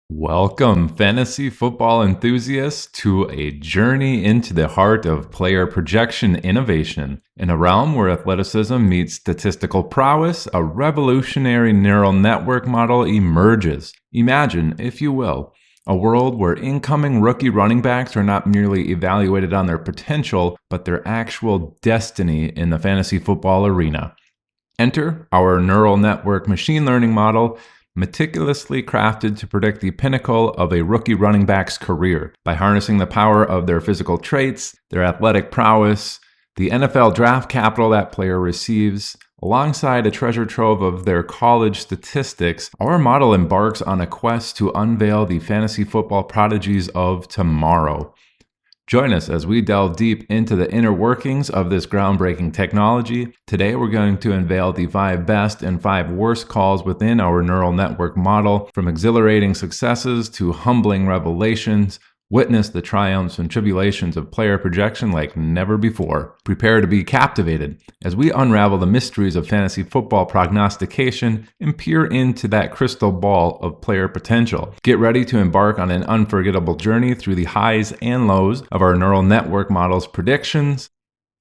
Welcome, fantasy football enthusiasts, to a journey into the heart of player projection innovation. In a realm where athleticism meets statistical prowess, a revolutionary neural network model emerges. Imagine, if you will, a world where incoming rookie running backs are not merely evaluated on their potential, but their actual destiny in the fantasy football arena. Enter our neural network machine learning model, meticulously crafted to predict the pinnacle of a rookie running back's career by harnessing the power of their physical traits, their athletic prowess, the NFL draft capital that player receives, alongside a treasure trove of their college statistics. Our model embarks on a quest to unveil the fantasy football prodigies of tomorrow. Join us as we delve deep into the inner workings of this groundbreaking technology. Today, we're going to unveil the 5 best and 5 worst calls within our neural network model, from exhilarating successes to humbling revelations. Witness the triumphs and tribulations of player projection like never before. Prepare to be captivated as we unravel the mysteries of fantasy football prognostication and peer into that crystal ball of player potential. Get ready to embark on an unforgettable journey through the highs and lows of our neural network model's predictions.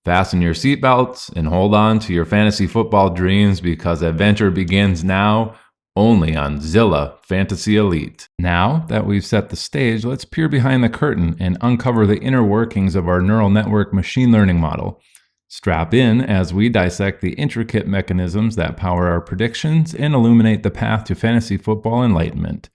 Fasten your seatbelts and hold on to your fantasy football dreams, because adventure begins now, only on Zilla Fantasy Elite. Now that we've set the stage, let's peer behind the curtain and uncover the inner workings of our neural network machine learning model. Strap in as we dissect the intricate mechanisms that power our predictions and illuminate the path to fantasy football enlightenment.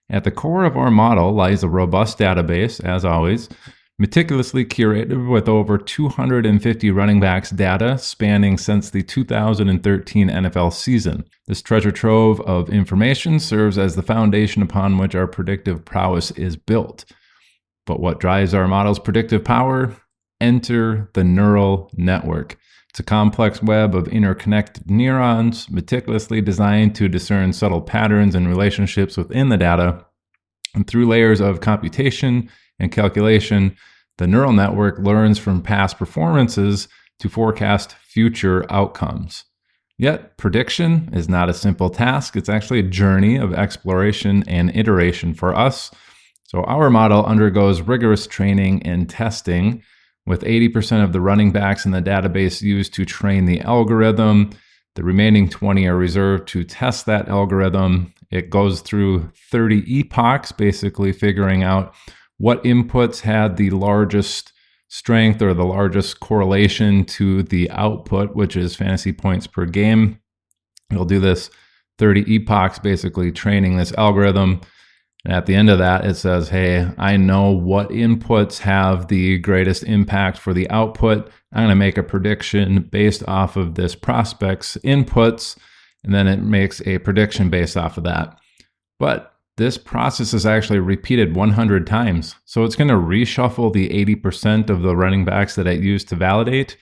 At the core of our model lies a robust database, as always, meticulously curated with over 250 running backs data spanning since the 2013 NFL season. This treasure trove of information serves as the foundation upon which our predictive prowess is built. But what drives our model's predictive power? Enter the neural network. It's a complex web of interconnected neurons, meticulously designed to discern subtle patterns and relationships within the data. And through layers of computation and calculation, the neural network learns from past performances to forecast future outcomes. Yet, prediction is not a simple task. It's actually a journey of exploration and iteration for us. So our model undergoes rigorous training and testing, with 80% of the running backs in the database used to train the algorithm. The remaining 20 are reserved to test that algorithm. It goes through 30 epochs, basically figuring out what inputs had the largest strength or the largest correlation to the output, which is fantasy points per game. It'll do this 30 epochs, basically training this algorithm. And at the end of that, it says, hey, I know what inputs have the greatest impact for the output. I'm going to make a prediction based off of this prospect's inputs, and then it makes a prediction based off of that. But this process is actually repeated 100 times. So it's going to reshuffle the 80% of the running backs that it used to validate.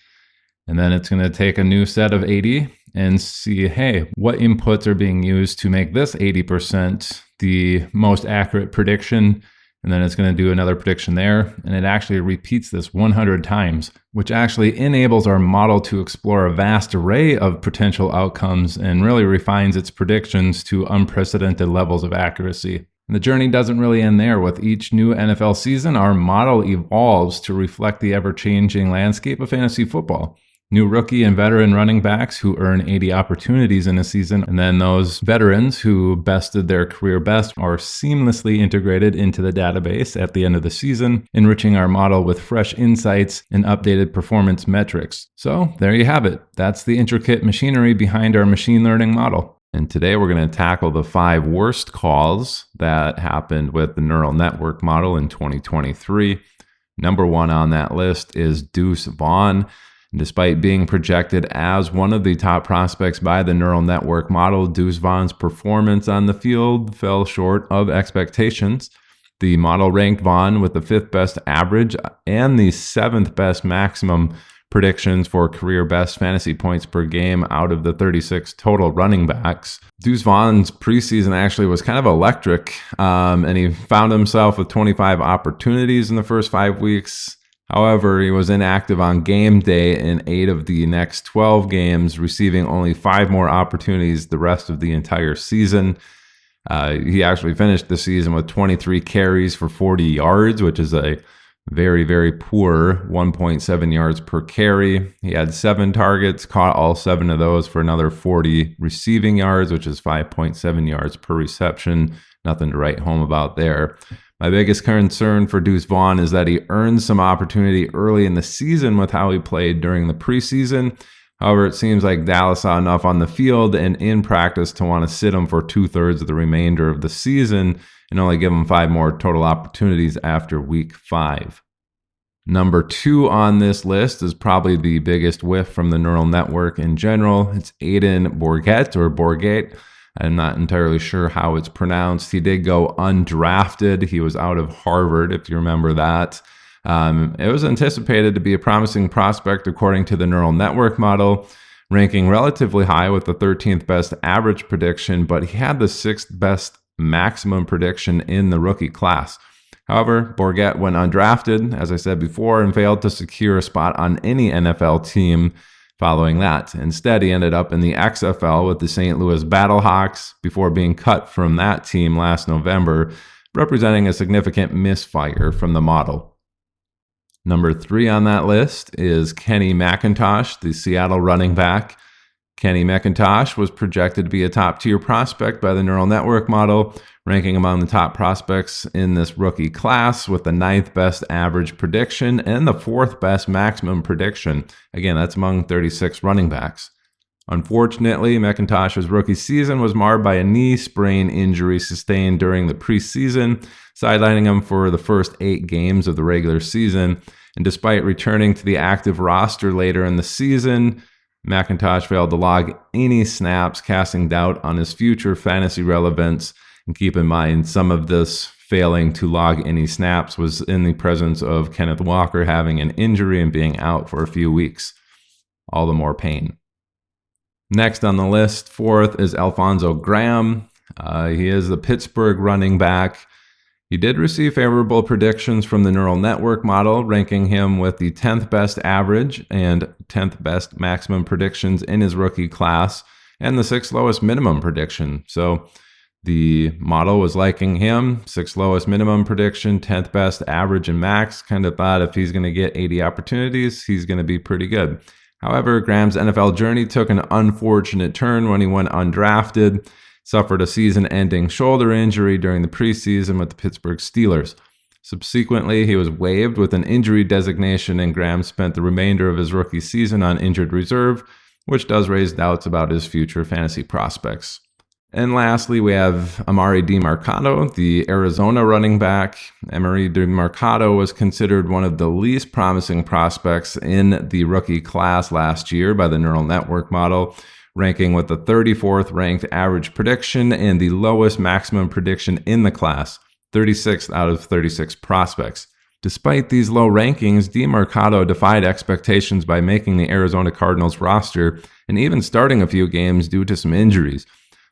And then it's going to take a new set of 80 and see, hey, what inputs are being used to make this 80% the most accurate prediction. And then it's going to do another prediction there. And it actually repeats this 100 times, which actually enables our model to explore a vast array of potential outcomes and really refines its predictions to unprecedented levels of accuracy. And the journey doesn't really end there. With each new NFL season, our model evolves to reflect the ever-changing landscape of fantasy football. New rookie and veteran running backs who earn 80 opportunities in a season, and then those veterans who bested their career best are seamlessly integrated into the database at the end of the season, enriching our model with fresh insights and updated performance metrics. So there you have it. That's the intricate machinery behind our machine learning model. And today we're going to tackle the 5 worst calls that happened with the neural network model in 2023. Number 1 on that list is Deuce Vaughn. Despite being projected as one of the top prospects by the neural network model, Deuce Vaughn's performance on the field fell short of expectations. The model ranked Vaughn with the 5th best average and the 7th best maximum predictions for career best fantasy points per game out of the 36 total running backs. Deuce Vaughn's preseason actually was kind of electric, and he found himself with 25 opportunities in the first 5 weeks. However, he was inactive on game day in 8 of the next 12 games, receiving only 5 more opportunities the rest of the entire season. He actually finished the season with 23 carries for 40 yards, which is a very, very poor 1.7 yards per carry. He had 7 targets, caught all 7 of those for another 40 receiving yards, which is 5.7 yards per reception. Nothing to write home about there. My biggest concern for Deuce Vaughn is that he earned some opportunity early in the season with how he played during the preseason. However, it seems like Dallas saw enough on the field and in practice to want to sit him for 2/3 of the remainder of the season and only give him 5 more total opportunities after week 5. Number 2 on this list is probably the biggest whiff from the neural network in general. It's Aiden Bourget or Bourget. I'm not entirely sure how it's pronounced. He did go undrafted. He was out of Harvard, if you remember that. It was anticipated to be a promising prospect according to the neural network model, ranking relatively high with the 13th best average prediction, but he had the 6th best maximum prediction in the rookie class. However, Bourget went undrafted, as I said before, and failed to secure a spot on any NFL team following that. Instead, he ended up in the XFL with the St. Louis Battlehawks before being cut from that team last November, representing a significant misfire from the model. Number 3 on that list is Kenny McIntosh, the Seattle running back. Kenny McIntosh was projected to be a top-tier prospect by the neural network model, ranking among the top prospects in this rookie class with the 9th best average prediction and the 4th best maximum prediction. Again, that's among 36 running backs. Unfortunately, McIntosh's rookie season was marred by a knee sprain injury sustained during the preseason, sidelining him for the first 8 games of the regular season. And despite returning to the active roster later in the season, McIntosh failed to log any snaps, casting doubt on his future fantasy relevance. And keep in mind, some of this failing to log any snaps was in the presence of Kenneth Walker having an injury and being out for a few weeks. All the more pain. Next on the list, 4th, is Alfonso Graham. He is the Pittsburgh running back. He did receive favorable predictions from the neural network model, ranking him with the 10th best average and 10th best maximum predictions in his rookie class, and the 6th lowest minimum prediction. So the model was liking him, 6th lowest minimum prediction, 10th best average and max. Kind of thought if he's going to get 80 opportunities, he's going to be pretty good. However, Graham's NFL journey took an unfortunate turn when he went undrafted, suffered a season-ending shoulder injury during the preseason with the Pittsburgh Steelers. Subsequently, he was waived with an injury designation, and Graham spent the remainder of his rookie season on injured reserve, which does raise doubts about his future fantasy prospects. And lastly, we have Emari Demercado, the Arizona running back. Emari Demercado was considered one of the least promising prospects in the rookie class last year by the neural network model, ranking with the 34th ranked average prediction and the lowest maximum prediction in the class, 36th out of 36 prospects. Despite these low rankings, Demercado defied expectations by making the Arizona Cardinals roster and even starting a few games due to some injuries.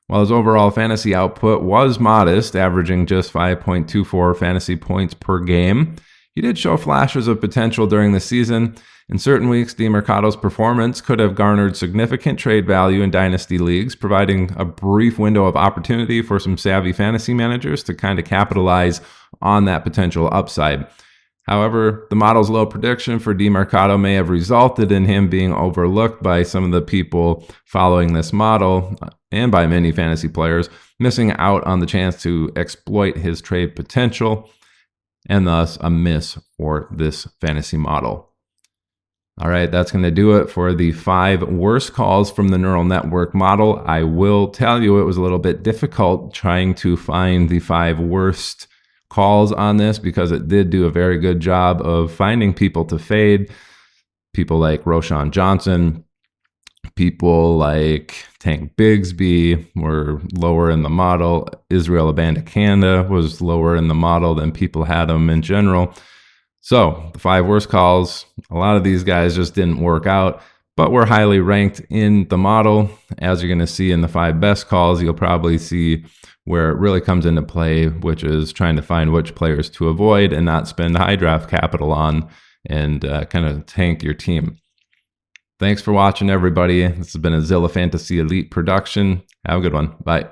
While his overall fantasy output was modest, averaging just 5.24 fantasy points per game, he did show flashes of potential during the season. In certain weeks, Demercado's performance could have garnered significant trade value in dynasty leagues, providing a brief window of opportunity for some savvy fantasy managers to kind of capitalize on that potential upside. However, the model's low prediction for Demercado may have resulted in him being overlooked by some of the people following this model, and by many fantasy players, missing out on the chance to exploit his trade potential, and thus a miss for this fantasy model. All right, that's going to do it for the 5 worst calls from the neural network model. I will tell you it was a little bit difficult trying to find the 5 worst calls on this because it did do a very good job of finding people to fade. People like Roshan Johnson, people like Tank Bigsby were lower in the model. Israel Abandakanda was lower in the model than people had him in general. So the 5 worst calls, a lot of these guys just didn't work out, but were highly ranked in the model. As you're going to see in the 5 best calls, you'll probably see where it really comes into play, which is trying to find which players to avoid and not spend high draft capital on and kind of tank your team. Thanks for watching, everybody. This has been a Zilla Fantasy Elite production. Have a good one. Bye.